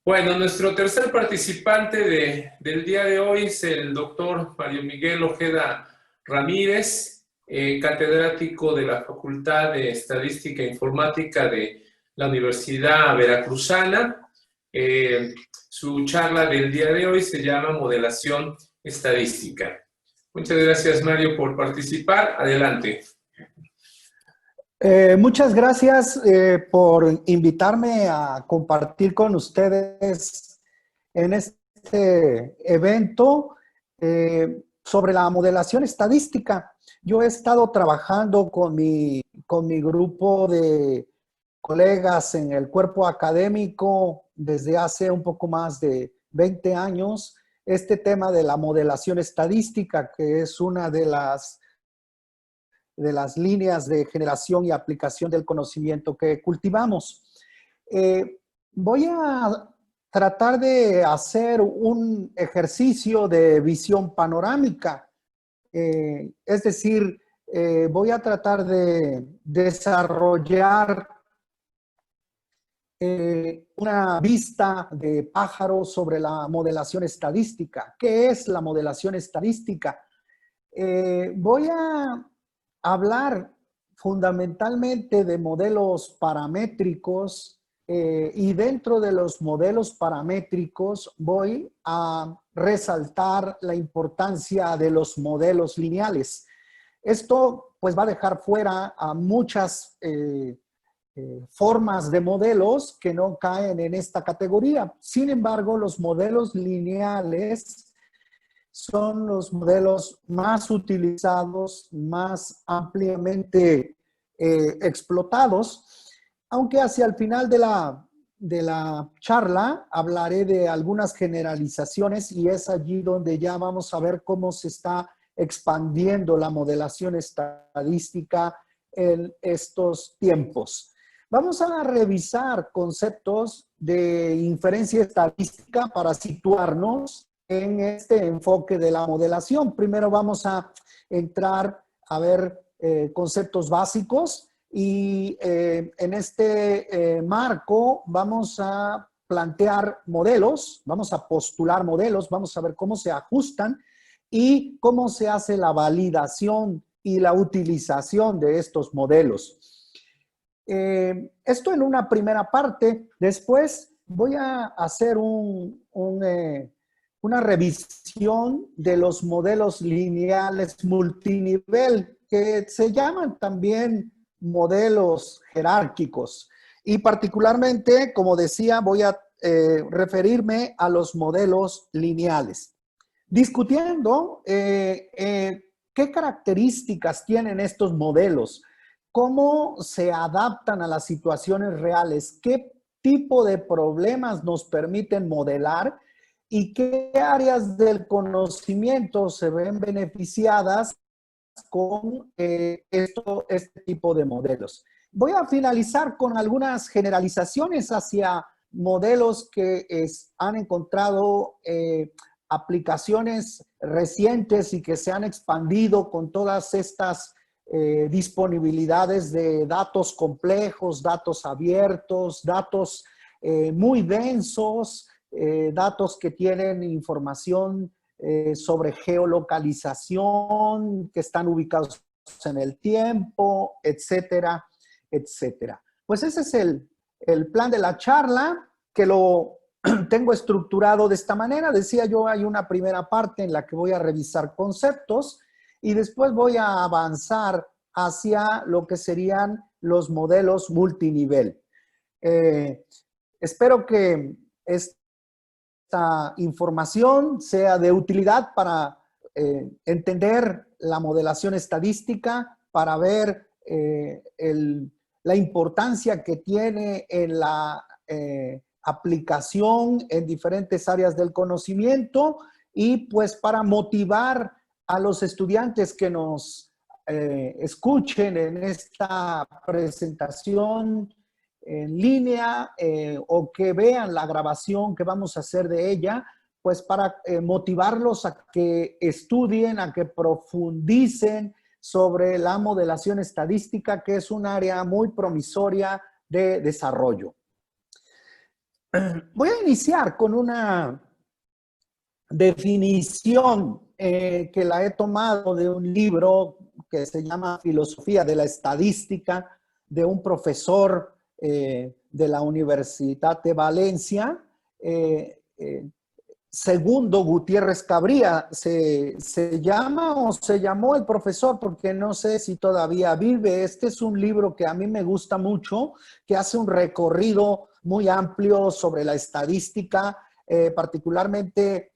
Bueno, nuestro tercer participante del día de hoy es el doctor Mario Miguel Ojeda Ramírez, catedrático de la Facultad de Estadística e Informática de la Universidad Veracruzana. Su charla del día de hoy se llama Modelación Estadística. Muchas gracias, Mario, por participar. Adelante. Muchas gracias por invitarme a compartir con ustedes en este evento sobre la modelación estadística. Yo he estado trabajando con mi grupo de colegas en el cuerpo académico desde hace un poco más de 20 años. Este tema de la modelación estadística, que es una de las líneas de generación y aplicación del conocimiento que cultivamos. Voy a tratar de hacer un ejercicio de visión panorámica. Es decir, voy a tratar de desarrollar una vista de pájaro sobre la modelación estadística. ¿Qué es la modelación estadística? Voy a hablar fundamentalmente de modelos paramétricos y dentro de los modelos paramétricos voy a resaltar la importancia de los modelos lineales. Esto pues va a dejar fuera a muchas formas de modelos que no caen en esta categoría. Sin embargo, los modelos lineales son los modelos más utilizados, más ampliamente explotados, aunque hacia el final de la charla hablaré de algunas generalizaciones y es allí donde ya vamos a ver cómo se está expandiendo la modelación estadística en estos tiempos. Vamos a revisar conceptos de inferencia estadística para situarnos en este enfoque de la modelación. Primero vamos a entrar a ver conceptos básicos y en este marco vamos a plantear modelos, vamos a postular modelos, vamos a ver cómo se ajustan y cómo se hace la validación y la utilización de estos modelos. Esto en una primera parte. Después voy a hacer una revisión de los modelos lineales multinivel, que se llaman también modelos jerárquicos. Y particularmente, como decía, voy a referirme a los modelos lineales. Discutiendo qué características tienen estos modelos, cómo se adaptan a las situaciones reales, qué tipo de problemas nos permiten modelar y qué áreas del conocimiento se ven beneficiadas con este tipo de modelos. Voy a finalizar con algunas generalizaciones hacia modelos que han encontrado aplicaciones recientes y que se han expandido con todas estas disponibilidades de datos complejos, datos abiertos, datos muy densos, datos que tienen información sobre geolocalización, que están ubicados en el tiempo, etcétera, etcétera. Pues ese es el plan de la charla, que lo tengo estructurado de esta manera. Decía yo, hay una primera parte en la que voy a revisar conceptos y después voy a avanzar hacia lo que serían los modelos multinivel. Espero que esta información sea de utilidad para entender la modelación estadística, para ver la importancia que tiene en la aplicación en diferentes áreas del conocimiento y pues para motivar a los estudiantes que nos escuchen en esta presentación en línea o que vean la grabación que vamos a hacer de ella, pues para motivarlos a que estudien, a que profundicen sobre la modelación estadística, que es un área muy promisoria de desarrollo. Voy a iniciar con una definición que la he tomado de un libro que se llama Filosofía de la Estadística, de un profesor de la Universidad de Valencia, Segundo Gutiérrez Cabría, se llama o se llamó el profesor, porque no sé si todavía vive. Este es un libro que a mí me gusta mucho, que hace un recorrido muy amplio sobre la estadística, particularmente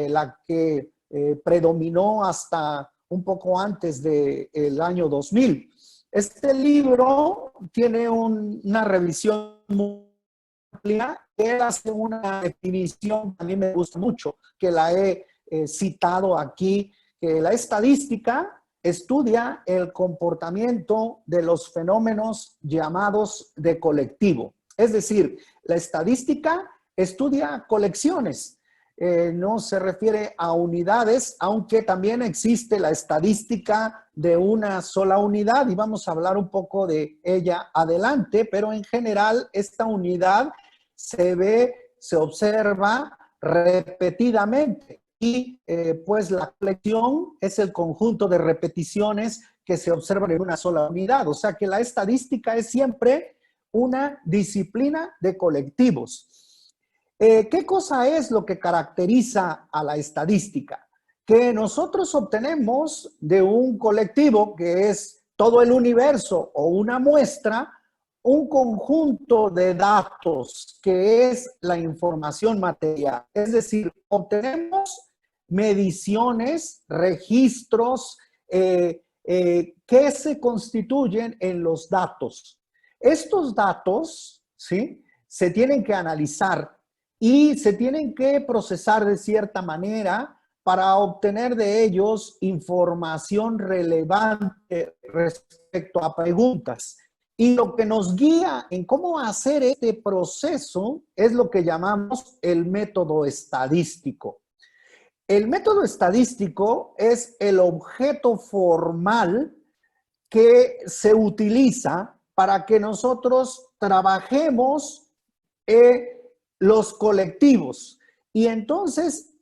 la que predominó hasta un poco antes del año 2000. Este libro tiene una revisión muy amplia. Él hace una definición que a mí me gusta mucho, que la he citado aquí, que la estadística estudia el comportamiento de los fenómenos llamados de colectivo. Es decir, la estadística estudia colecciones, no se refiere a unidades, aunque también existe la estadística de una sola unidad y vamos a hablar un poco de ella adelante, pero en general esta unidad se observa repetidamente y pues la colección es el conjunto de repeticiones que se observan en una sola unidad. O sea que la estadística es siempre una disciplina de colectivos. ¿Qué cosa es lo que caracteriza a la estadística? Que nosotros obtenemos de un colectivo que es todo el universo o una muestra, un conjunto de datos que es la información material. Es decir, obtenemos mediciones, registros que se constituyen en los datos. Estos datos, ¿sí?, se tienen que analizar y se tienen que procesar de cierta manera para obtener de ellos información relevante respecto a preguntas. Y lo que nos guía en cómo hacer este proceso es lo que llamamos el método estadístico. El método estadístico es el objeto formal que se utiliza para que nosotros trabajemos los colectivos. Y entonces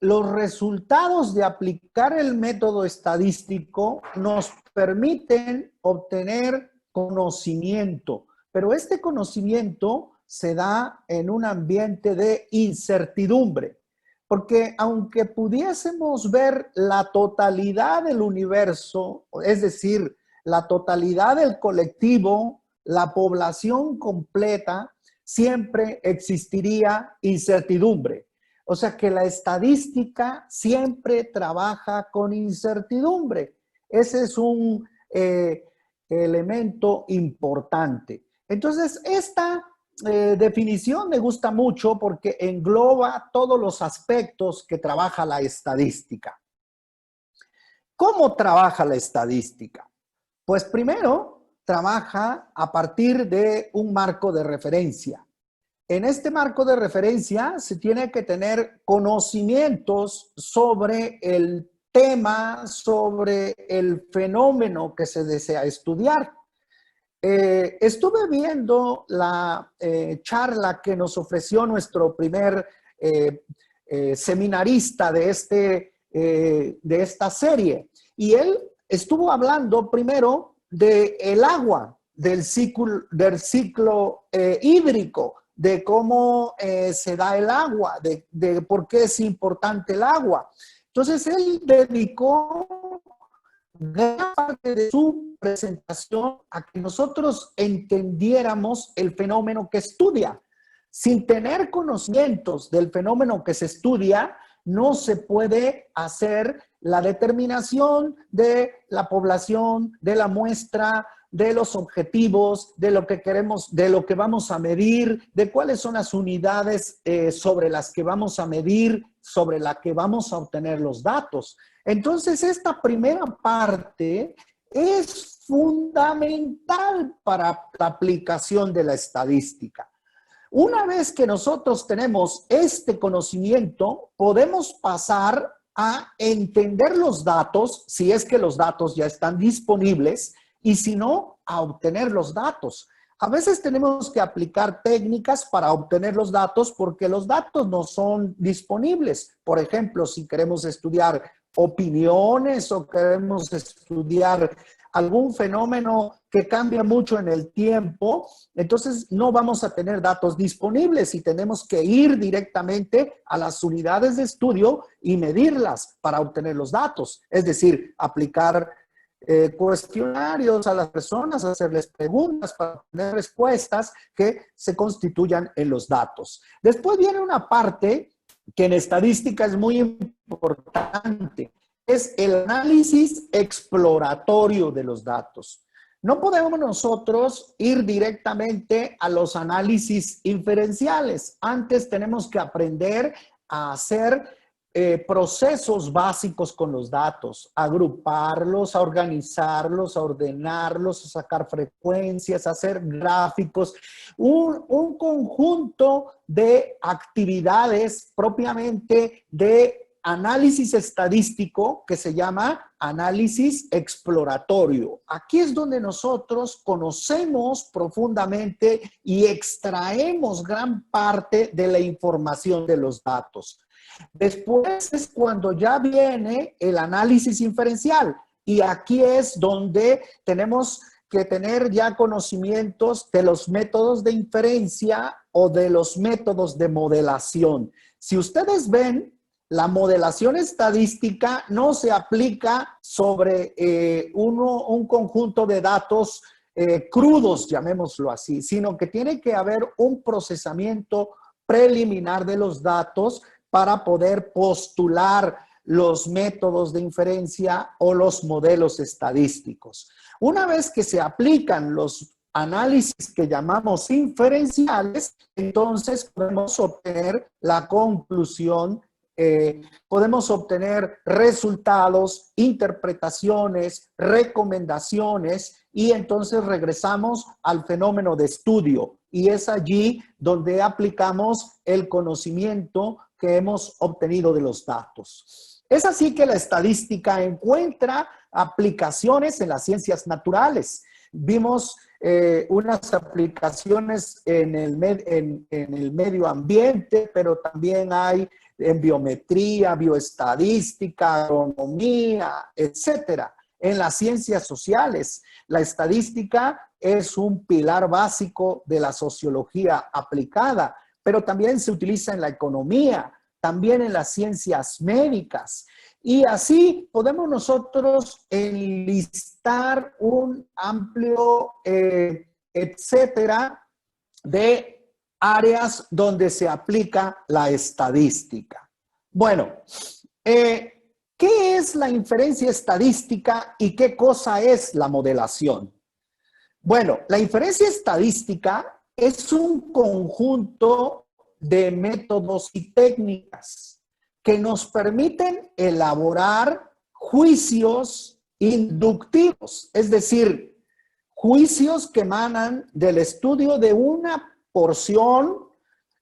los resultados de aplicar el método estadístico nos permiten obtener conocimiento, pero este conocimiento se da en un ambiente de incertidumbre, porque aunque pudiésemos ver la totalidad del universo, es decir, la totalidad del colectivo, la población completa, siempre existiría incertidumbre. O sea que la estadística siempre trabaja con incertidumbre. Ese es un elemento importante. Entonces, esta definición me gusta mucho porque engloba todos los aspectos que trabaja la estadística. ¿Cómo trabaja la estadística? Pues primero, trabaja a partir de un marco de referencia. En este marco de referencia se tiene que tener conocimientos sobre el tema, sobre el fenómeno que se desea estudiar. Estuve viendo la charla que nos ofreció nuestro primer seminarista de esta serie y él estuvo hablando primero del agua, del ciclo hídrico, de cómo se da el agua, de por qué es importante el agua. Entonces, él dedicó gran parte de su presentación a que nosotros entendiéramos el fenómeno que estudia. Sin tener conocimientos del fenómeno que se estudia, no se puede hacer la determinación de la población, de la muestra, de los objetivos, de lo que queremos, de lo que vamos a medir, de cuáles son las unidades sobre las que vamos a medir, sobre la que vamos a obtener los datos. Entonces, esta primera parte es fundamental para la aplicación de la estadística. Una vez que nosotros tenemos este conocimiento, podemos pasar a entender los datos, si es que los datos ya están disponibles, y si no, a obtener los datos. A veces tenemos que aplicar técnicas para obtener los datos porque los datos no son disponibles. Por ejemplo, si queremos estudiar opiniones o queremos estudiar algún fenómeno que cambia mucho en el tiempo, entonces no vamos a tener datos disponibles y tenemos que ir directamente a las unidades de estudio y medirlas para obtener los datos. Es decir, aplicar cuestionarios a las personas, hacerles preguntas para obtener respuestas que se constituyan en los datos. Después viene una parte que en estadística es muy importante, es el análisis exploratorio de los datos. No podemos nosotros ir directamente a los análisis inferenciales. Antes tenemos que aprender a hacer procesos básicos con los datos, agruparlos, a organizarlos, a ordenarlos, a sacar frecuencias, a hacer gráficos, un conjunto de actividades propiamente de análisis estadístico que se llama análisis exploratorio. Aquí es donde nosotros conocemos profundamente y extraemos gran parte de la información de los datos. Después es cuando ya viene el análisis inferencial y aquí es donde tenemos que tener ya conocimientos de los métodos de inferencia o de los métodos de modelación. Si ustedes ven, la modelación estadística no se aplica sobre un conjunto de datos crudos, llamémoslo así, sino que tiene que haber un procesamiento preliminar de los datos para poder postular los métodos de inferencia o los modelos estadísticos. Una vez que se aplican los análisis que llamamos inferenciales, entonces podemos obtener la conclusión, podemos obtener resultados, interpretaciones, recomendaciones y entonces regresamos al fenómeno de estudio y es allí donde aplicamos el conocimiento que hemos obtenido de los datos. Es así que la estadística encuentra aplicaciones en las ciencias naturales. Vimos unas aplicaciones en el medio ambiente, pero también hay en biometría, bioestadística, agronomía, etcétera. En las ciencias sociales, la estadística es un pilar básico de la sociología aplicada, pero también se utiliza en la economía, también en las ciencias médicas. Y así podemos nosotros enlistar un amplio, etcétera, de áreas donde se aplica la estadística. Bueno, ¿qué es la inferencia estadística y qué cosa es la modelación? Bueno, la inferencia estadística es un conjunto de métodos y técnicas que nos permiten elaborar juicios inductivos, es decir, juicios que emanan del estudio de una porción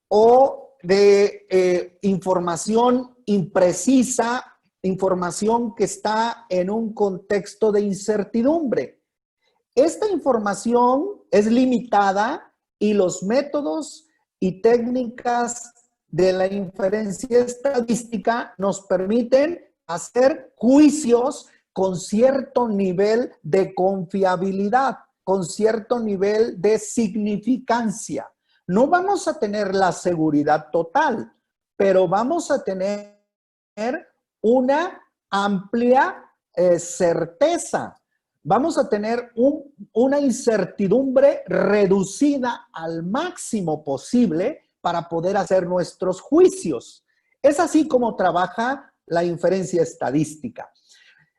o de información imprecisa, información que está en un contexto de incertidumbre. Esta información es limitada y los métodos y técnicas de la inferencia estadística nos permiten hacer juicios con cierto nivel de confiabilidad, con cierto nivel de significancia. No vamos a tener la seguridad total, pero vamos a tener una amplia certeza. Vamos a tener una incertidumbre reducida al máximo posible para poder hacer nuestros juicios. Es así como trabaja la inferencia estadística.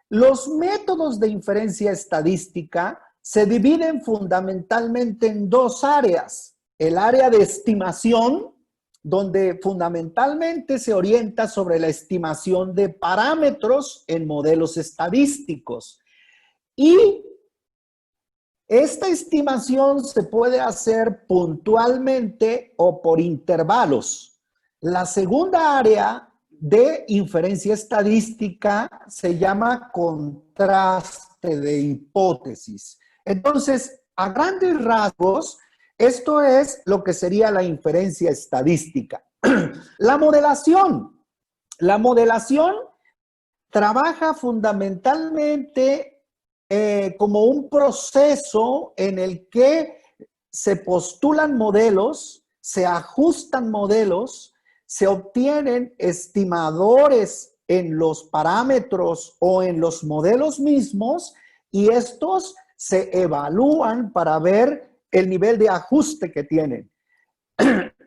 Los métodos de inferencia estadística se dividen fundamentalmente en dos áreas. El área de estimación, donde fundamentalmente se orienta sobre la estimación de parámetros en modelos estadísticos. Y esta estimación se puede hacer puntualmente o por intervalos. La segunda área de inferencia estadística se llama contraste de hipótesis. Entonces, a grandes rasgos, Esto es lo que sería la inferencia estadística. La modelación. La modelación trabaja fundamentalmente como un proceso en el que se postulan modelos, se ajustan modelos, se obtienen estimadores en los parámetros o en los modelos mismos y estos se evalúan para ver el nivel de ajuste que tienen.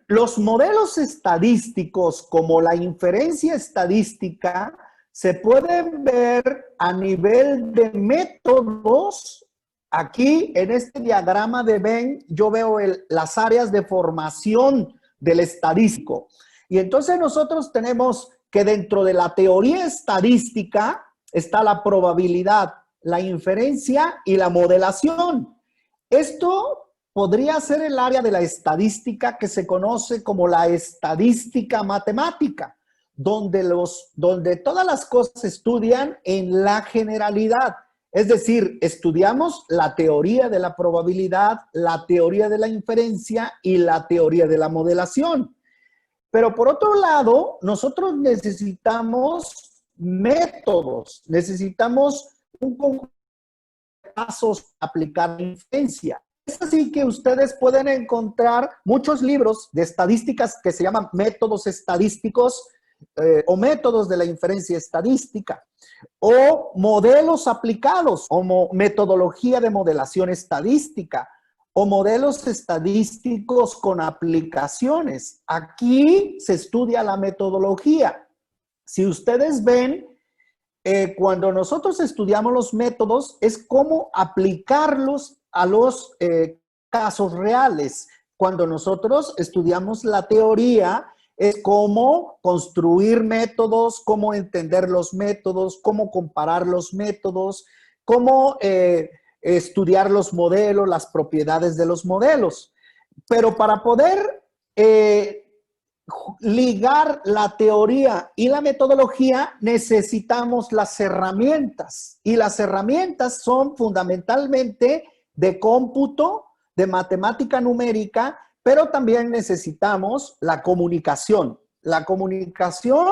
Los modelos estadísticos, como la inferencia estadística, se pueden ver a nivel de métodos. Aquí, en este diagrama de Venn, yo veo las áreas de formación del estadístico. Y entonces nosotros tenemos que dentro de la teoría estadística está la probabilidad, la inferencia y la modelación. Esto podría ser el área de la estadística que se conoce como la estadística matemática, donde todas las cosas se estudian en la generalidad. Es decir, estudiamos la teoría de la probabilidad, la teoría de la inferencia y la teoría de la modelación. Pero por otro lado, nosotros necesitamos métodos, necesitamos un conjunto de pasos para aplicar la inferencia. Es así que ustedes pueden encontrar muchos libros de estadísticas que se llaman métodos estadísticos o métodos de la inferencia estadística o modelos aplicados o metodología de modelación estadística o modelos estadísticos con aplicaciones. Aquí se estudia la metodología. Si ustedes ven, cuando nosotros estudiamos los métodos es cómo aplicarlos a los casos reales. Cuando nosotros estudiamos la teoría, es cómo construir métodos, cómo entender los métodos, cómo comparar los métodos, cómo estudiar los modelos, las propiedades de los modelos. Pero para poder ligar la teoría y la metodología, necesitamos las herramientas. Y las herramientas son fundamentalmente de cómputo, de matemática numérica, pero también necesitamos la comunicación. La comunicación,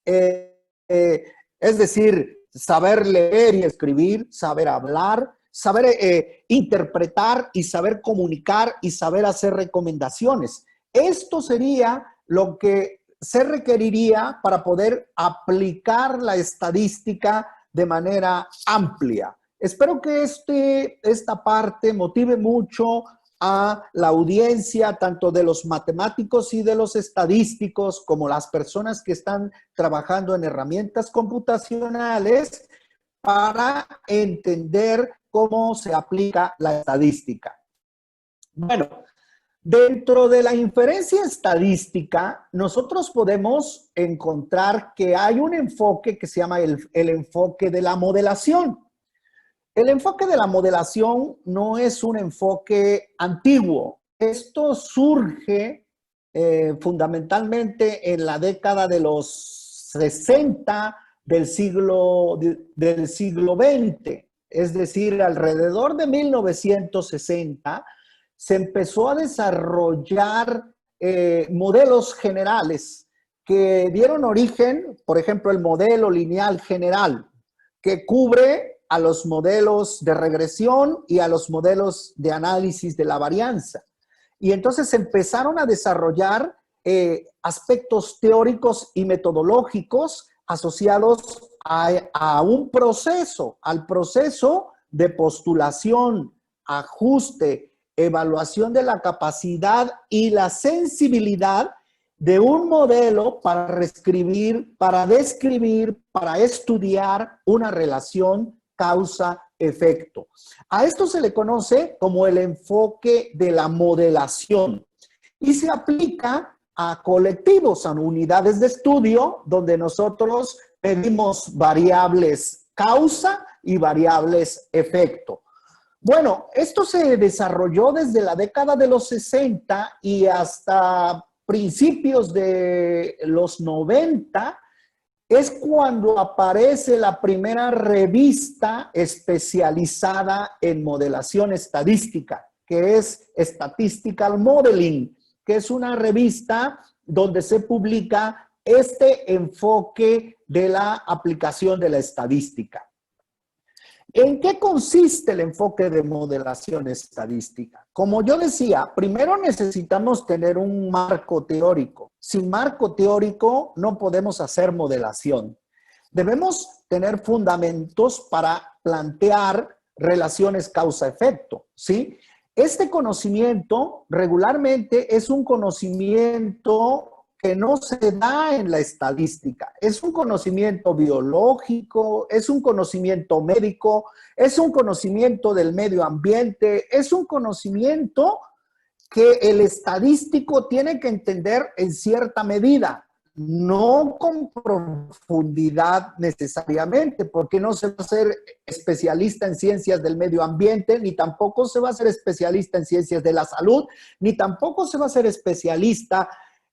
es decir, saber leer y escribir, saber hablar, saber interpretar y saber comunicar y saber hacer recomendaciones. Esto sería lo que se requeriría para poder aplicar la estadística de manera amplia. Espero que esta parte motive mucho a la audiencia, tanto de los matemáticos y de los estadísticos, como las personas que están trabajando en herramientas computacionales, para entender cómo se aplica la estadística. Bueno, dentro de la inferencia estadística, nosotros podemos encontrar que hay un enfoque que se llama el enfoque de la modelación. El enfoque de la modelación no es un enfoque antiguo. Esto surge fundamentalmente en la década de los 60 del siglo XX. Es decir, alrededor de 1960 se empezó a desarrollar modelos generales que dieron origen, por ejemplo, el modelo lineal general, que cubre a los modelos de regresión y a los modelos de análisis de la varianza. Y entonces empezaron a desarrollar aspectos teóricos y metodológicos asociados a un proceso, al proceso de postulación, ajuste, evaluación de la capacidad y la sensibilidad de un modelo para reescribir, para describir, para estudiar una relación causa-efecto. A esto se le conoce como el enfoque de la modelación y se aplica a colectivos, a unidades de estudio, donde nosotros medimos variables causa y variables efecto. Bueno, esto se desarrolló desde la década de los 60 y hasta principios de los 90, es cuando aparece la primera revista especializada en modelación estadística. que es Statistical Modeling, que es una revista donde se publica este enfoque de la aplicación de la estadística. ¿En qué consiste el enfoque de modelación estadística? Como yo decía, primero necesitamos tener un marco teórico. Sin marco teórico no podemos hacer modelación. Debemos tener fundamentos para plantear relaciones causa-efecto, ¿sí? Este conocimiento regularmente es un conocimiento que no se da en la estadística. Es un conocimiento biológico, es un conocimiento médico, es un conocimiento del medio ambiente, es un conocimiento que el estadístico tiene que entender en cierta medida, no con profundidad necesariamente, porque no se va a ser especialista en ciencias del medio ambiente, ni tampoco se va a ser especialista en ciencias de la salud, ni tampoco se va a ser especialista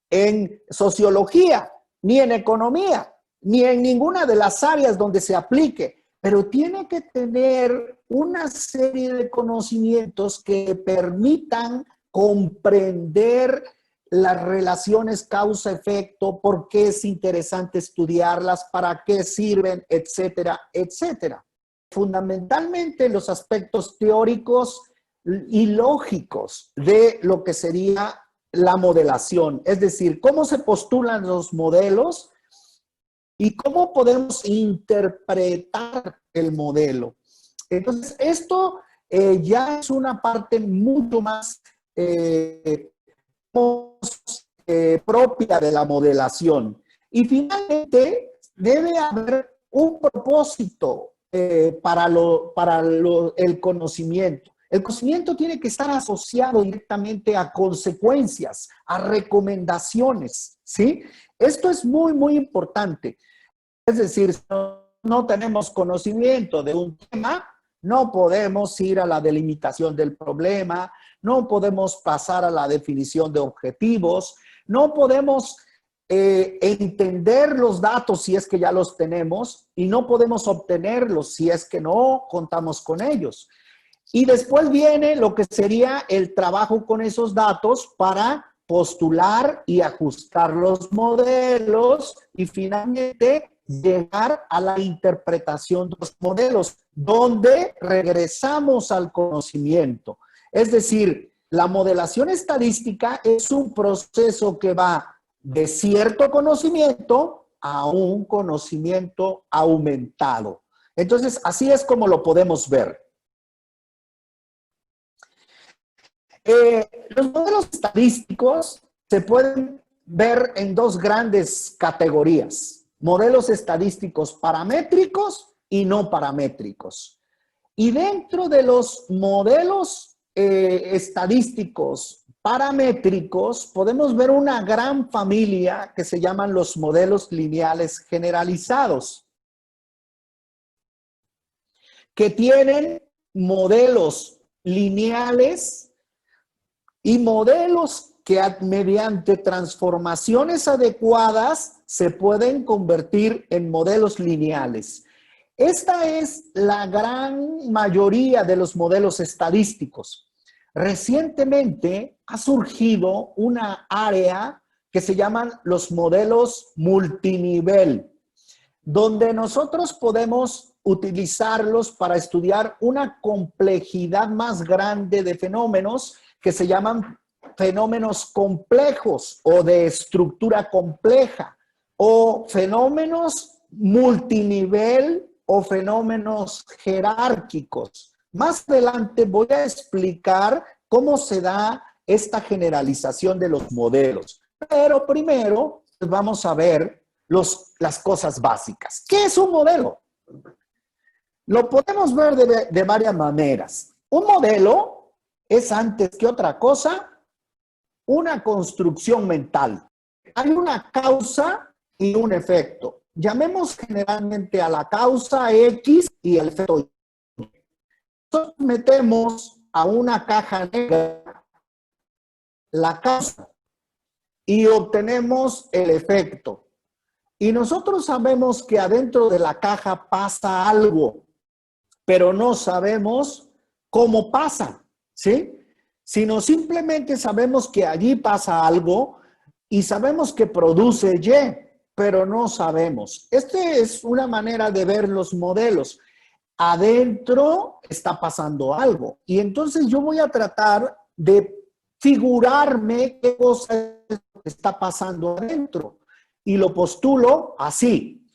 en sociología, ni en economía, ni en ninguna de las áreas donde se aplique, pero tiene que tener una serie de conocimientos que permitan comprender las relaciones causa-efecto, por qué es interesante estudiarlas, para qué sirven, etcétera, etcétera. Fundamentalmente los aspectos teóricos y lógicos de lo que sería la modelación, es decir, cómo se postulan los modelos y cómo podemos interpretar el modelo. Entonces, esto ya es una parte mucho más propia de la modelación. Y finalmente, debe haber un propósito para el conocimiento. El conocimiento tiene que estar asociado directamente a consecuencias, a recomendaciones, ¿sí? Esto es muy, muy importante. Es decir, si no tenemos conocimiento de un tema, no podemos ir a la delimitación del problema, no podemos pasar a la definición de objetivos, no podemos entender los datos si es que ya los tenemos y no podemos obtenerlos si es que no contamos con ellos. Y después viene lo que sería el trabajo con esos datos para postular y ajustar los modelos y finalmente llegar a la interpretación de los modelos, donde regresamos al conocimiento. Es decir, la modelación estadística es un proceso que va de cierto conocimiento a un conocimiento aumentado. Entonces, así es como lo podemos ver. Los modelos estadísticos se pueden ver en dos grandes categorías: modelos estadísticos paramétricos y no paramétricos. Y dentro de los modelos estadísticos paramétricos podemos ver una gran familia que se llaman los modelos lineales generalizados, que tienen modelos lineales y modelos que mediante transformaciones adecuadas se pueden convertir en modelos lineales. Esta es la gran mayoría de los modelos estadísticos. Recientemente ha surgido una área que se llaman los modelos multinivel, donde nosotros podemos utilizarlos para estudiar una complejidad más grande de fenómenos que se llaman fenómenos complejos o de estructura compleja, o fenómenos multinivel o fenómenos jerárquicos. Más adelante voy a explicar cómo se da esta generalización de los modelos. Pero primero vamos a ver las cosas básicas. ¿Qué es un modelo? Lo podemos ver de varias maneras. Un modelo es, antes que otra cosa, una construcción mental. Hay una causa y un efecto. Llamemos generalmente a la causa X y el efecto Y. Nosotros metemos a una caja negra la causa y obtenemos el efecto. Y nosotros sabemos que adentro de la caja pasa algo, pero no sabemos cómo pasa, ¿sí? sino simplemente sabemos que allí pasa algo y sabemos que produce Y, pero no sabemos. Esta es una manera de ver los modelos. Adentro está pasando algo y entonces yo voy a tratar de figurarme qué cosa está pasando adentro y lo postulo así,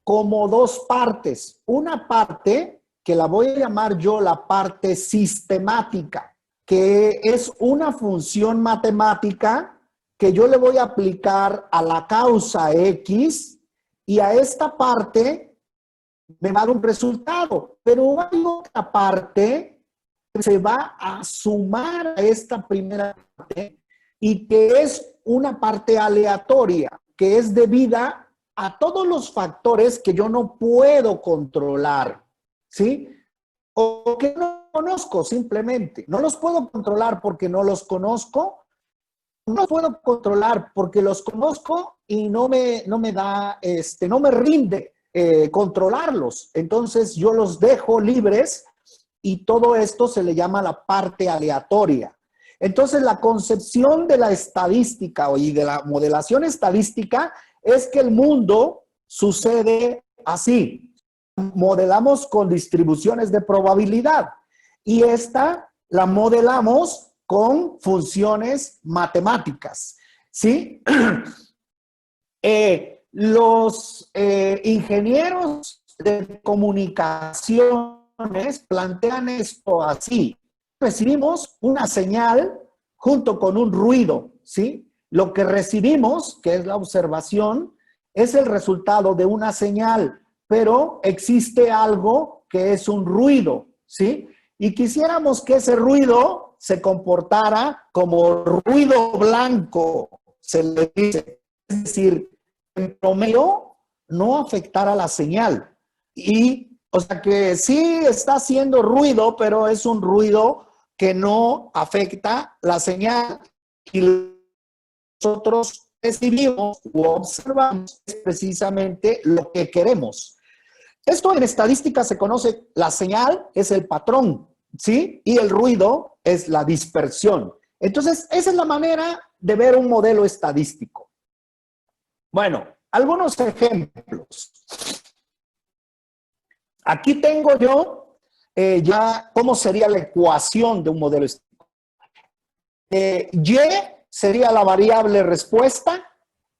como dos partes. Una parte que la voy a llamar yo la parte sistemática, que es una función matemática que yo le voy a aplicar a la causa X y a esta parte me va a dar un resultado, pero hay otra parte que se va a sumar a esta primera parte y que es una parte aleatoria, que es debida a todos los factores que yo no puedo controlar, ¿sí? O que no conozco simplemente. No los puedo controlar porque no los conozco, no los puedo controlar porque los conozco y no me rinde controlarlos. Entonces yo los dejo libres y todo esto se le llama la parte aleatoria. Entonces la concepción de la estadística y de la modelación estadística es que el mundo sucede así. Modelamos con distribuciones de probabilidad y esta la modelamos con funciones matemáticas, ¿sí? Los ingenieros de comunicaciones plantean esto así. Recibimos una señal junto con un ruido, ¿sí? Lo que recibimos, que es la observación, es el resultado de una señal, pero existe algo que es un ruido, ¿sí? Y quisiéramos que ese ruido se comportara como ruido blanco, se le dice. Es decir, en promedio no afectará la señal. Y, o sea que sí está haciendo ruido, pero es un ruido que no afecta la señal. Y nosotros recibimos o observamos precisamente lo que queremos. Esto en estadística se conoce, la señal es el patrón, ¿sí? Y el ruido es la dispersión. Entonces, esa es la manera de ver un modelo estadístico. Bueno, algunos ejemplos. Aquí tengo yo ya cómo sería la ecuación de un modelo estadístico. Y sería la variable respuesta,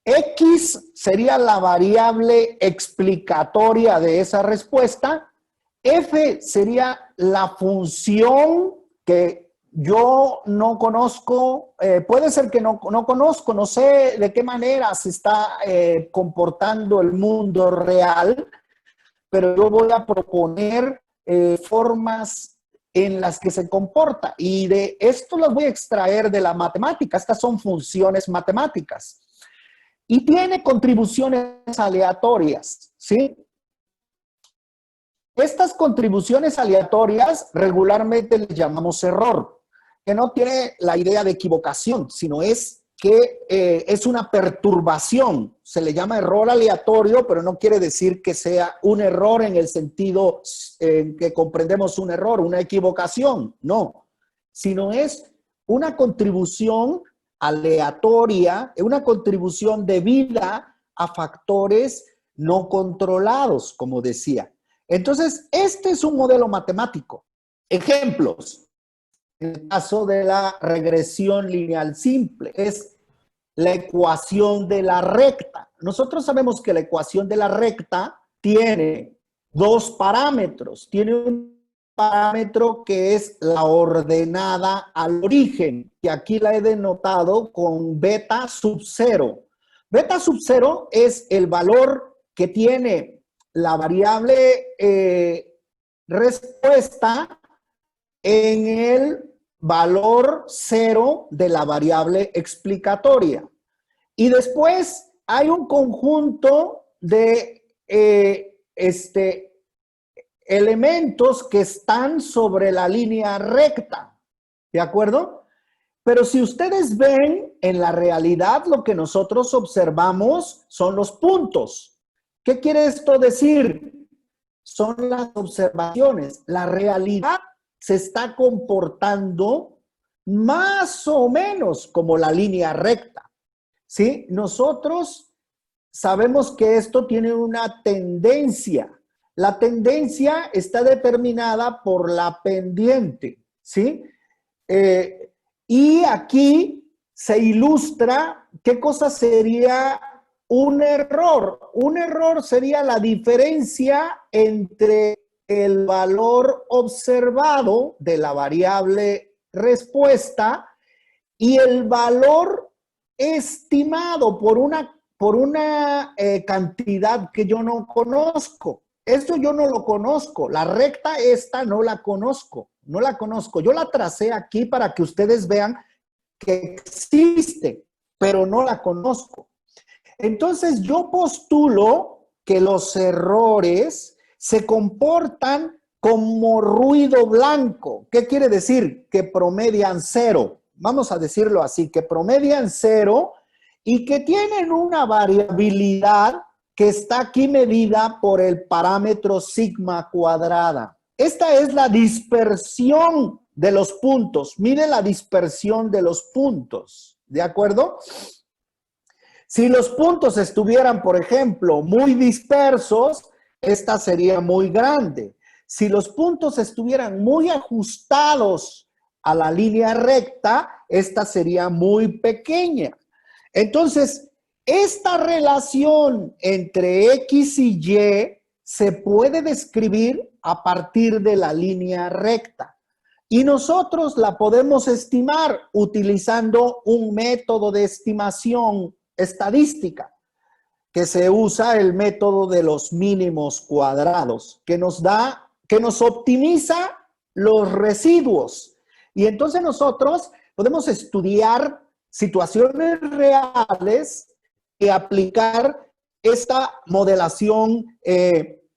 X sería la variable explicatoria de esa respuesta, F sería la función que yo no conozco, puede ser que no conozco, no sé de qué manera se está comportando el mundo real, pero yo voy a proponer formas en las que se comporta y de esto las voy a extraer de la matemática. Estas son funciones matemáticas y tiene contribuciones aleatorias, ¿sí? Estas contribuciones aleatorias regularmente les llamamos error, que no tiene la idea de equivocación, sino es que es una perturbación. Se le llama error aleatorio, pero no quiere decir que sea un error en el sentido que comprendemos un error, una equivocación, no, sino es una contribución aleatoria, una contribución debida a factores no controlados, como decía. Entonces, este es un modelo matemático. Ejemplos. En el caso de la regresión lineal simple, es la ecuación de la recta. Nosotros sabemos que la ecuación de la recta tiene dos parámetros. Tiene un parámetro que es la ordenada al origen, que aquí la he denotado con beta sub 0. Beta sub 0 es el valor que tiene la variable respuesta en el valor 0 de la variable explicatoria. Y después hay un conjunto de elementos que están sobre la línea recta, ¿de acuerdo? Pero si ustedes ven en la realidad, lo que nosotros observamos son los puntos. ¿Qué quiere esto decir? Son las observaciones. La realidad se está comportando más o menos como la línea recta, ¿sí? Nosotros sabemos que esto tiene una tendencia. La tendencia está determinada por la pendiente, ¿sí? Y aquí se ilustra qué cosa sería un error. Un error sería la diferencia entre el valor observado de la variable respuesta y el valor estimado por una cantidad que yo no conozco. Esto yo no lo conozco. La recta esta no la conozco. No la conozco. Yo la tracé aquí para que ustedes vean que existe, pero no la conozco. Entonces yo postulo que los errores se comportan como ruido blanco. ¿Qué quiere decir? Que promedian cero. Vamos a decirlo así, que promedian cero y que tienen una variabilidad que está aquí medida por el parámetro sigma cuadrada. Esta es la dispersión de los puntos. Mire la dispersión de los puntos, ¿de acuerdo? Si los puntos estuvieran, por ejemplo, muy dispersos, esta sería muy grande. Si los puntos estuvieran muy ajustados a la línea recta, esta sería muy pequeña. Entonces, esta relación entre X y Y se puede describir a partir de la línea recta. Y nosotros la podemos estimar utilizando un método de estimación estadística, que se usa el método de los mínimos cuadrados, que nos optimiza los residuos. Y entonces nosotros podemos estudiar situaciones reales y aplicar esta modelación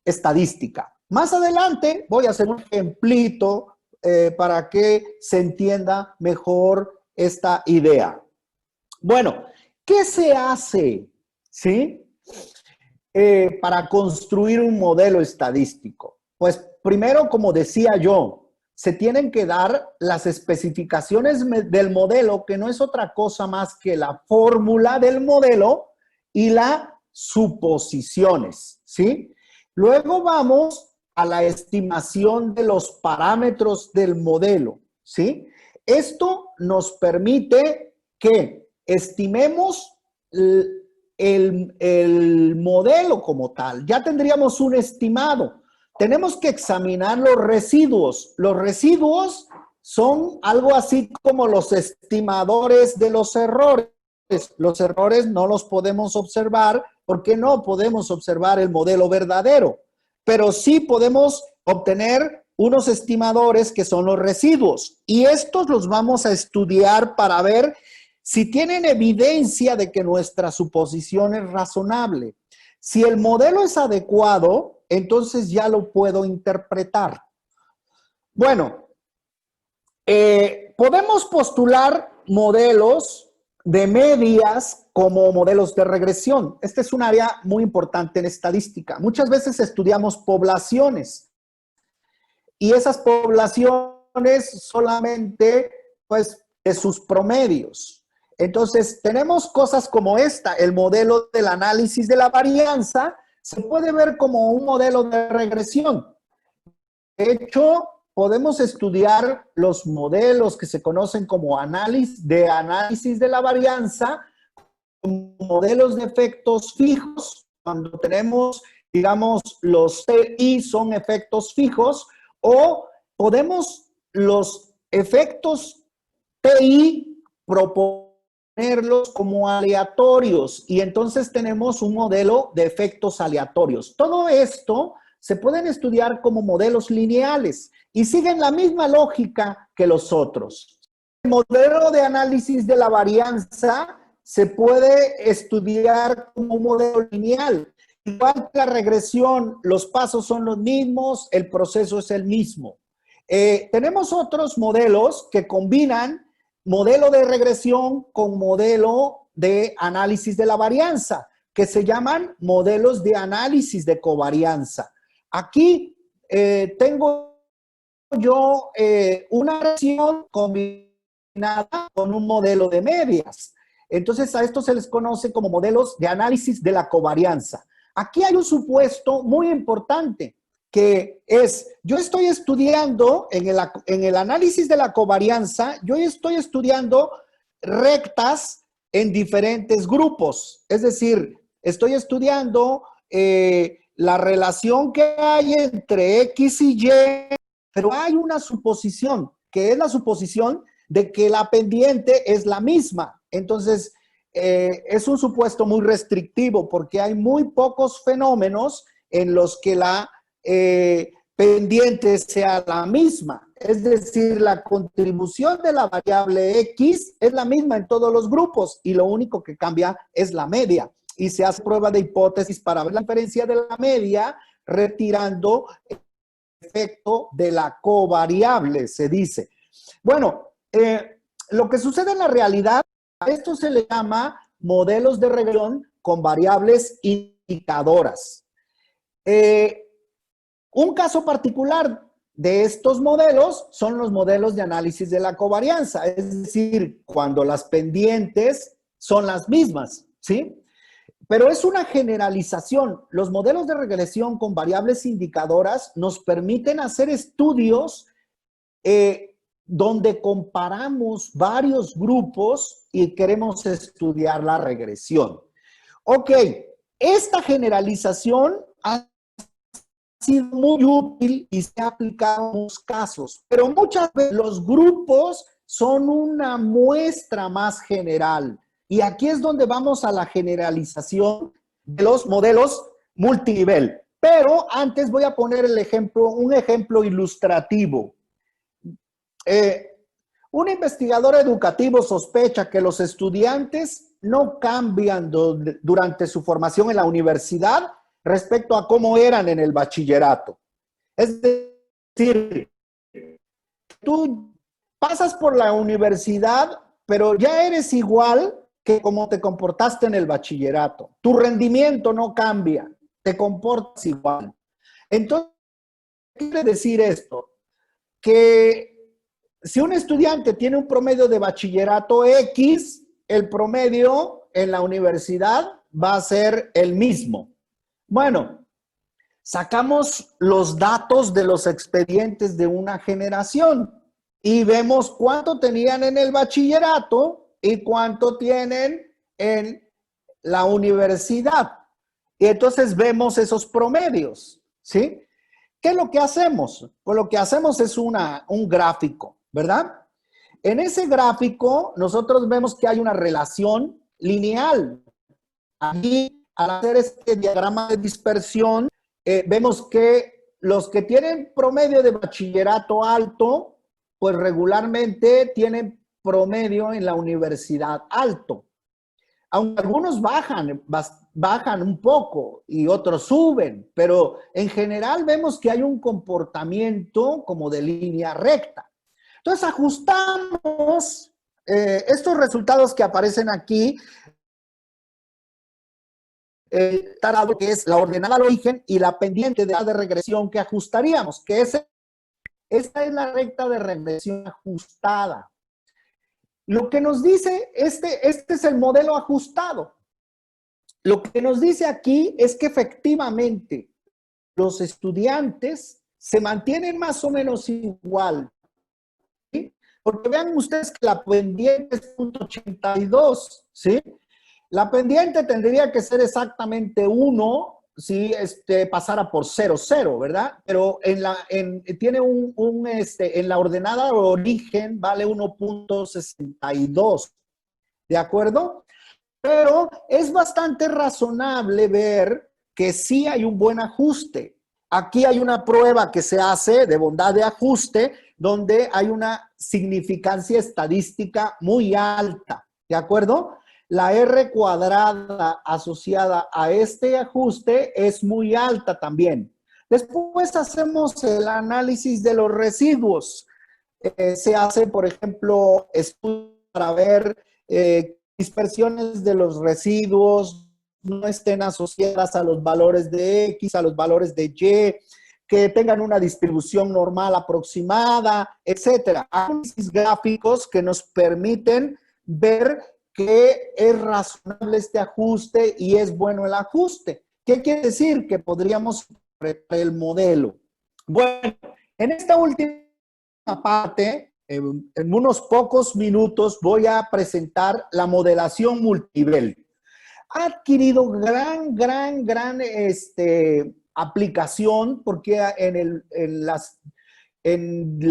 estadística. Más adelante voy a hacer un ejemplito para que se entienda mejor esta idea. Bueno, ¿qué se hace, sí, para construir un modelo estadístico? Pues primero, como decía yo, se tienen que dar las especificaciones del modelo, que no es otra cosa más que la fórmula del modelo y las suposiciones, ¿sí? Luego vamos a la estimación de los parámetros del modelo, ¿sí? Esto nos permite que estimemos el modelo como tal. Ya tendríamos un estimado. Tenemos que examinar los residuos. Los residuos son algo así como los estimadores de los errores. Los errores no los podemos observar porque no podemos observar el modelo verdadero, pero sí podemos obtener unos estimadores que son los residuos, y estos los vamos a estudiar para ver si tienen evidencia de que nuestra suposición es razonable. Si el modelo es adecuado, entonces ya lo puedo interpretar. Bueno, podemos postular modelos de medias como modelos de regresión. Este es un área muy importante en estadística. Muchas veces estudiamos poblaciones y esas poblaciones solamente, pues, de sus promedios. Entonces, tenemos cosas como esta, el modelo del análisis de la varianza, se puede ver como un modelo de regresión. De hecho, podemos estudiar los modelos que se conocen como análisis de la varianza, modelos de efectos fijos, cuando tenemos, digamos, los TI son efectos fijos, o podemos los efectos TI proponerlos como aleatorios, y entonces tenemos un modelo de efectos aleatorios. Todo esto se pueden estudiar como modelos lineales y siguen la misma lógica que los otros. El modelo de análisis de la varianza se puede estudiar como un modelo lineal. Igual que la regresión, los pasos son los mismos, el proceso es el mismo. Tenemos otros modelos que combinan modelo de regresión con modelo de análisis de la varianza, que se llaman modelos de análisis de covarianza. Aquí tengo yo una regresión combinada combinada con un modelo de medias. Entonces, a esto se les conoce como modelos de análisis de la covarianza. Aquí hay un supuesto muy importante, que es, yo estoy estudiando en el análisis de la covarianza, yo estoy estudiando rectas en diferentes grupos. Es decir, estoy estudiando la relación que hay entre X y Y, pero hay una suposición, que es la suposición de que la pendiente es la misma. Entonces, es un supuesto muy restrictivo porque hay muy pocos fenómenos en los que la pendiente sea la misma. Es decir, la contribución de la variable X es la misma en todos los grupos y lo único que cambia es la media. Y se hace prueba de hipótesis para ver la diferencia de la media retirando el efecto de la covariable, se dice. Bueno, lo que sucede en la realidad, a esto se le llama modelos de regresión con variables indicadoras. Un caso particular de estos modelos son los modelos de análisis de la covarianza, es decir, cuando las pendientes son las mismas, ¿sí? Pero es una generalización. Los modelos de regresión con variables indicadoras nos permiten hacer estudios donde comparamos varios grupos y queremos estudiar la regresión. Ok, esta generalización ha sido muy útil y se ha aplicado en muchos casos, pero muchas veces los grupos son una muestra más general. Y aquí es donde vamos a la generalización de los modelos multinivel. Pero antes voy a poner un ejemplo ilustrativo. Un investigador educativo sospecha que los estudiantes no cambian durante su formación en la universidad respecto a cómo eran en el bachillerato. Es decir, tú pasas por la universidad, pero ya eres igual que como te comportaste en el bachillerato. Tu rendimiento no cambia, te comportas igual. Entonces, ¿qué quiere decir esto? Que si un estudiante tiene un promedio de bachillerato X, el promedio en la universidad va a ser el mismo. Bueno, sacamos los datos de los expedientes de una generación y vemos cuánto tenían en el bachillerato y cuánto tienen en la universidad. Y entonces vemos esos promedios, ¿sí? ¿Qué es lo que hacemos? Pues lo que hacemos es un gráfico, ¿verdad? En ese gráfico nosotros vemos que hay una relación lineal. Aquí, al hacer este diagrama de dispersión, vemos que los que tienen promedio de bachillerato alto, pues regularmente tienen promedio en la universidad alto. Aunque algunos bajan un poco y otros suben, pero en general vemos que hay un comportamiento como de línea recta. Entonces ajustamos estos resultados que aparecen aquí, tarado, que es la ordenada al origen y la pendiente de regresión que ajustaríamos, que esta es la recta de regresión ajustada. Lo que nos dice, este es el modelo ajustado. Lo que nos dice aquí es que efectivamente los estudiantes se mantienen más o menos igual, ¿sí? Porque vean ustedes que la pendiente es 0.82, ¿sí? La pendiente tendría que ser exactamente 1 si pasara por 0, 0, ¿verdad? Pero tiene en la ordenada de origen vale 1.62, ¿de acuerdo? Pero es bastante razonable ver que sí hay un buen ajuste. Aquí hay una prueba que se hace de bondad de ajuste donde hay una significancia estadística muy alta, ¿de acuerdo? La R cuadrada asociada a este ajuste es muy alta también. Después hacemos el análisis de los residuos. Se hace, por ejemplo, estudios para ver dispersiones de los residuos no estén asociadas a los valores de X, a los valores de Y. que tengan una distribución normal aproximada, etcétera. Análisis gráficos que nos permiten ver que es razonable este ajuste y es bueno el ajuste. ¿Qué quiere decir? Que podríamos interpretar el modelo. Bueno, en esta última parte, en unos pocos minutos voy a presentar la modelación multinivel. Ha adquirido gran aplicación porque en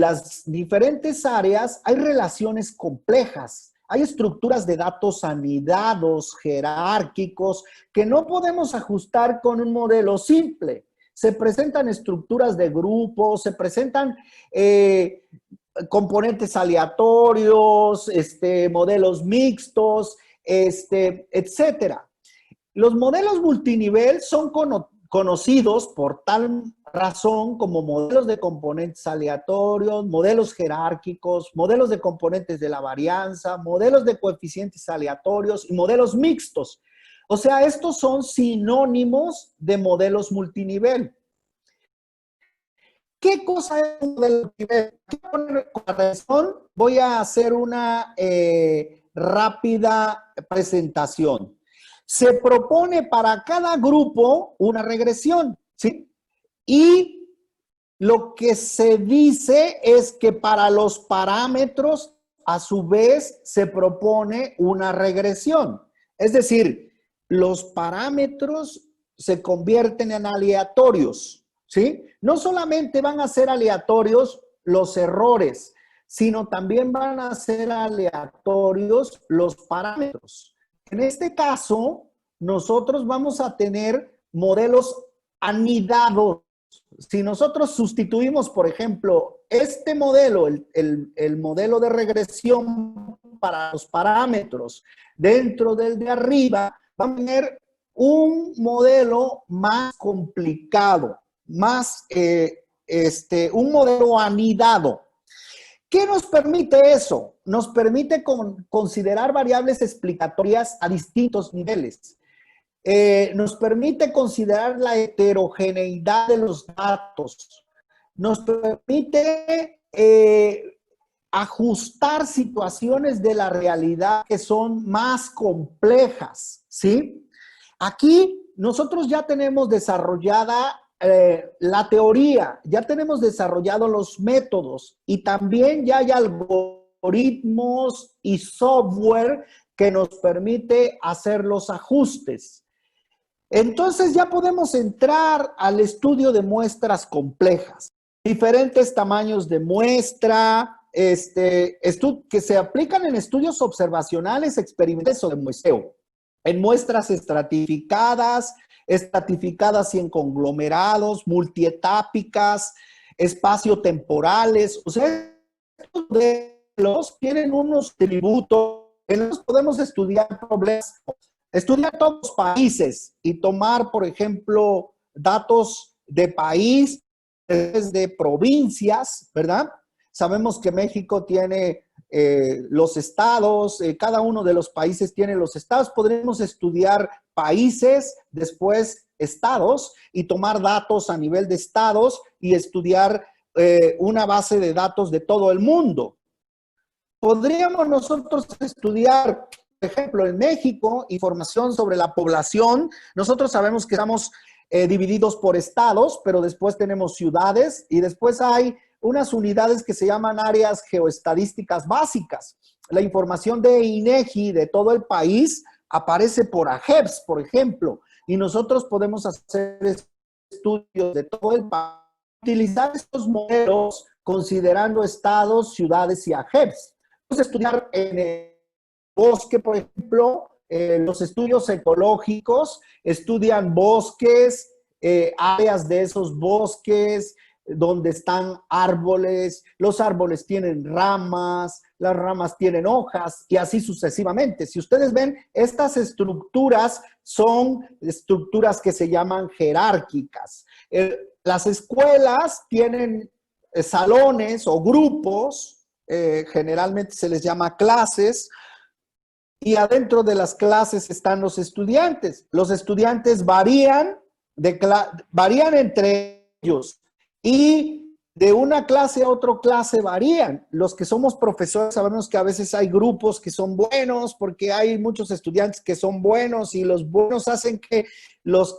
las diferentes áreas hay relaciones complejas. Hay estructuras de datos anidados, jerárquicos, que no podemos ajustar con un modelo simple. Se presentan estructuras de grupos, se presentan componentes aleatorios, modelos mixtos, etcétera. Los modelos multinivel son conocidos por tal razón como modelos de componentes aleatorios, modelos jerárquicos, modelos de componentes de la varianza, modelos de coeficientes aleatorios y modelos mixtos. O sea, estos son sinónimos de modelos multinivel. ¿Qué cosa es un modelo multinivel? Con la razón voy a hacer una rápida presentación. Se propone para cada grupo una regresión, ¿sí? Y lo que se dice es que para los parámetros, a su vez, se propone una regresión. Es decir, los parámetros se convierten en aleatorios, ¿sí? No solamente van a ser aleatorios los errores, sino también van a ser aleatorios los parámetros. En este caso, nosotros vamos a tener modelos anidados. Si nosotros sustituimos, por ejemplo, este modelo, el modelo de regresión para los parámetros dentro del de arriba, vamos a tener un modelo más complicado, un modelo anidado. ¿Qué nos permite eso? Nos permite considerar variables explicatorias a distintos niveles. Nos permite considerar la heterogeneidad de los datos. Nos permite ajustar situaciones de la realidad que son más complejas, ¿sí? Aquí nosotros ya tenemos desarrollada la teoría, ya tenemos desarrollados los métodos y también ya hay algoritmos y software que nos permite hacer los ajustes. Entonces ya podemos entrar al estudio de muestras complejas, diferentes tamaños de muestra, que se aplican en estudios observacionales, experimentales o de muestreo, en muestras estratificadas y en conglomerados, multietápicas, espaciotemporales. O sea, estos modelos tienen unos tributos en los que podemos estudiar problemas, estudiar todos los países y tomar, por ejemplo, datos de país, de provincias, ¿verdad? Sabemos que México tiene los estados, cada uno de los países tiene los estados. Podremos estudiar países, después estados y tomar datos a nivel de estados y estudiar una base de datos de todo el mundo. Podríamos nosotros estudiar, por ejemplo, en México, información sobre la población. Nosotros sabemos que estamos divididos por estados, pero después tenemos ciudades y después hay unas unidades que se llaman áreas geoestadísticas básicas. La información de INEGI de todo el país aparece por AGEPS, por ejemplo, y nosotros podemos hacer estudios de todo el país, utilizar estos modelos considerando estados, ciudades y AGEPS. Podemos estudiar en el bosque, por ejemplo, los estudios ecológicos estudian bosques, áreas de esos bosques, donde están árboles, los árboles tienen ramas, las ramas tienen hojas y así sucesivamente. Si ustedes ven, estas estructuras son estructuras que se llaman jerárquicas. Las escuelas tienen salones o grupos, generalmente se les llama clases, y adentro de las clases están los estudiantes. Los estudiantes varían entre ellos. Y de una clase a otra clase varían. Los que somos profesores sabemos que a veces hay grupos que son buenos porque hay muchos estudiantes que son buenos y los buenos hacen que los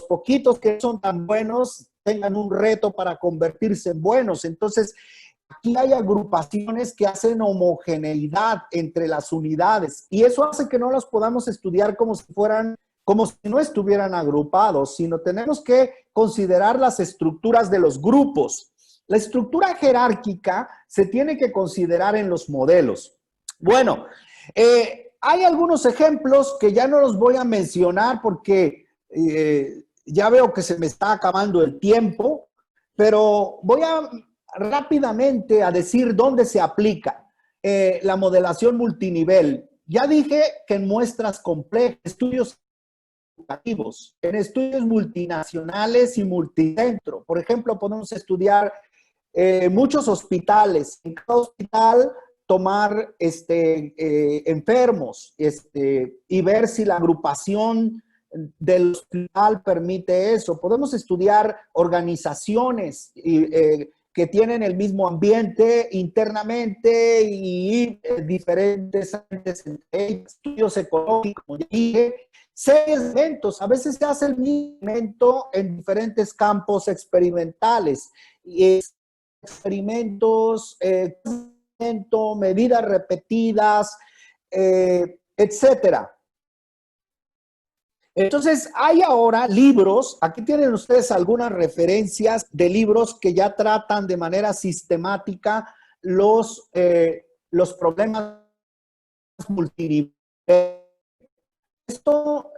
poquitos que son tan buenos tengan un reto para convertirse en buenos. Entonces, aquí hay agrupaciones que hacen homogeneidad entre las unidades y eso hace que no las podamos estudiar como si no estuvieran agrupados, sino tenemos que considerar las estructuras de los grupos. La estructura jerárquica se tiene que considerar en los modelos. Bueno, hay algunos ejemplos que ya no los voy a mencionar porque ya veo que se me está acabando el tiempo, pero voy a rápidamente a decir dónde se aplica la modelación multinivel. Ya dije que en muestras complejas, estudios educativos, en estudios multinacionales y multicentro. Por ejemplo, podemos estudiar muchos hospitales. En cada hospital tomar enfermos y ver si la agrupación del hospital permite eso. Podemos estudiar organizaciones que tienen el mismo ambiente internamente y diferentes estudios ecológicos, como ya dije, segmentos. A veces se hace el mismo evento en diferentes campos experimentales. Y experimentos, medidas repetidas, etcétera. Entonces, hay ahora libros, aquí tienen ustedes algunas referencias de libros que ya tratan de manera sistemática los problemas multinivel. Esto,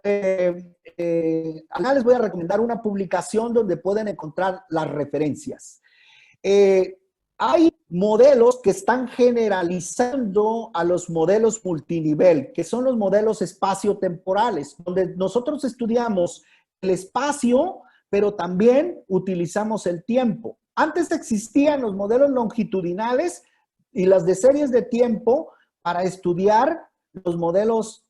acá les voy a recomendar una publicación donde pueden encontrar las referencias. Hay modelos que están generalizando a los modelos multinivel, que son los modelos espaciotemporales, donde nosotros estudiamos el espacio, pero también utilizamos el tiempo. Antes existían los modelos longitudinales y las de series de tiempo para estudiar los modelos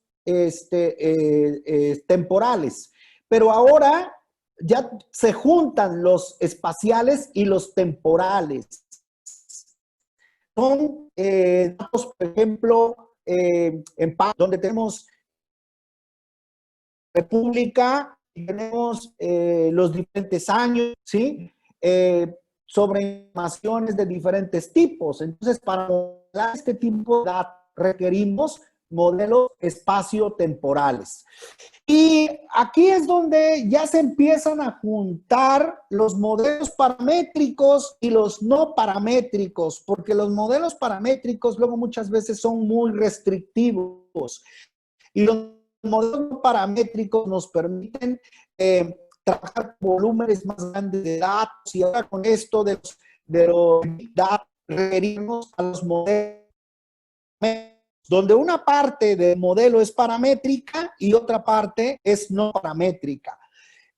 temporales, pero ahora ya se juntan los espaciales y los temporales. Son datos, por ejemplo, donde tenemos República y tenemos los diferentes años, ¿sí? Sobre informaciones de diferentes tipos. Entonces, para modelar este tipo de datos requerimos modelos espaciotemporales. Y aquí es donde ya se empiezan a juntar los modelos paramétricos y los no paramétricos, porque los modelos paramétricos luego muchas veces son muy restrictivos y los modelos no paramétricos nos permiten trabajar volúmenes más grandes de datos y ahora con esto de los datos requerimos a los modelos donde una parte del modelo es paramétrica y otra parte es no paramétrica.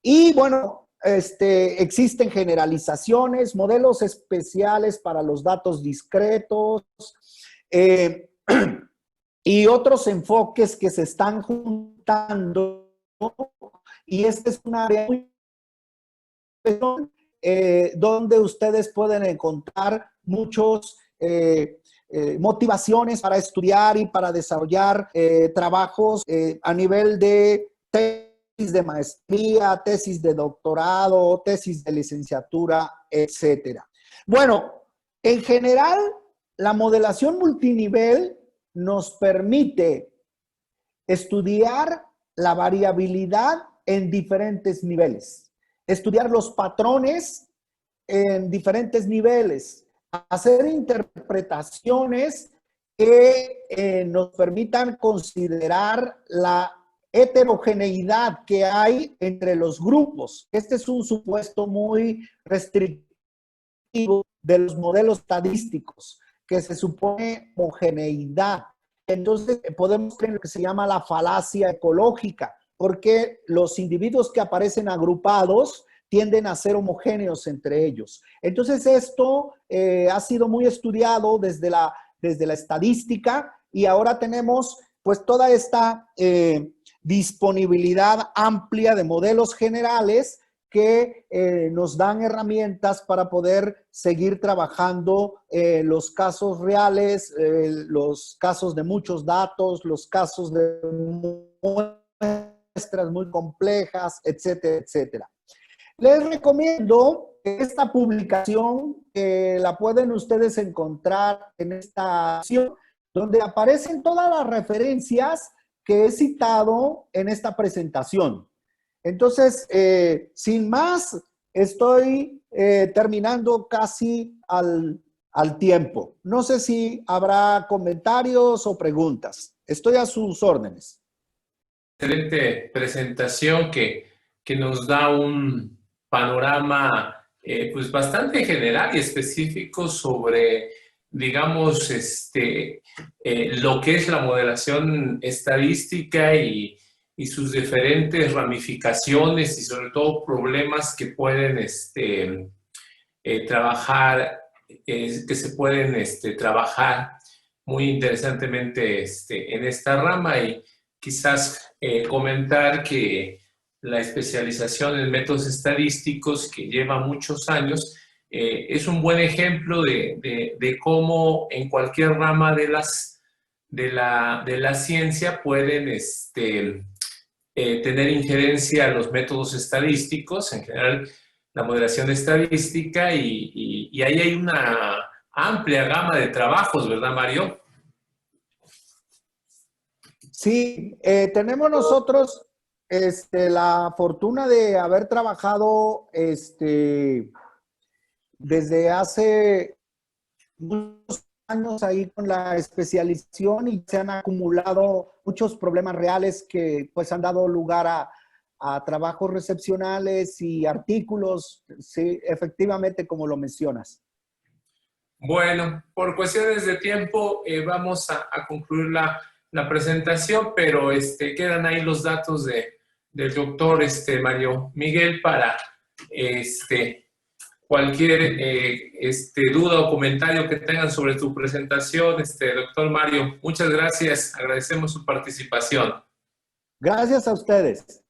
Y bueno, existen generalizaciones, modelos especiales para los datos discretos y otros enfoques que se están juntando. Y este es un área muy donde ustedes pueden encontrar muchos motivaciones para estudiar y para desarrollar trabajos a nivel de tesis de maestría, tesis de doctorado, tesis de licenciatura, etcétera. Bueno, en general, la modelación multinivel nos permite estudiar la variabilidad en diferentes niveles, estudiar los patrones en diferentes niveles, hacer interpretaciones que nos permitan considerar la heterogeneidad que hay entre los grupos. Este es un supuesto muy restrictivo de los modelos estadísticos, que se supone homogeneidad. Entonces podemos creer lo que se llama la falacia ecológica, porque los individuos que aparecen agrupados tienden a ser homogéneos entre ellos. Entonces esto ha sido muy estudiado desde la estadística y ahora tenemos pues toda esta disponibilidad amplia de modelos generales que nos dan herramientas para poder seguir trabajando los casos reales, los casos de muchos datos, los casos de muestras muy complejas, etcétera, etcétera. Les recomiendo esta publicación, que la pueden ustedes encontrar en esta sección, donde aparecen todas las referencias que he citado en esta presentación. Entonces, sin más, estoy terminando casi al tiempo. No sé si habrá comentarios o preguntas. Estoy a sus órdenes. Excelente presentación que nos da un panorama pues bastante general y específico sobre, digamos, lo que es la modelación estadística y sus diferentes ramificaciones y sobre todo problemas que pueden trabajar, que se pueden trabajar muy interesantemente en esta rama. Y quizás comentar que la especialización en métodos estadísticos, que lleva muchos años, es un buen ejemplo de cómo en cualquier rama de la ciencia pueden tener injerencia los métodos estadísticos, en general la modelación estadística, y ahí hay una amplia gama de trabajos, ¿verdad, Mario? Sí, tenemos nosotros la fortuna de haber trabajado desde hace muchos años ahí con la especialización, y se han acumulado muchos problemas reales que pues han dado lugar a trabajos recepcionales y artículos, sí, efectivamente, como lo mencionas. Bueno, por cuestiones de tiempo vamos a concluir la presentación, pero quedan ahí los datos del doctor Mario Miguel para cualquier duda o comentario que tengan sobre tu presentación. Doctor Mario, muchas gracias. Agradecemos su participación. Gracias a ustedes.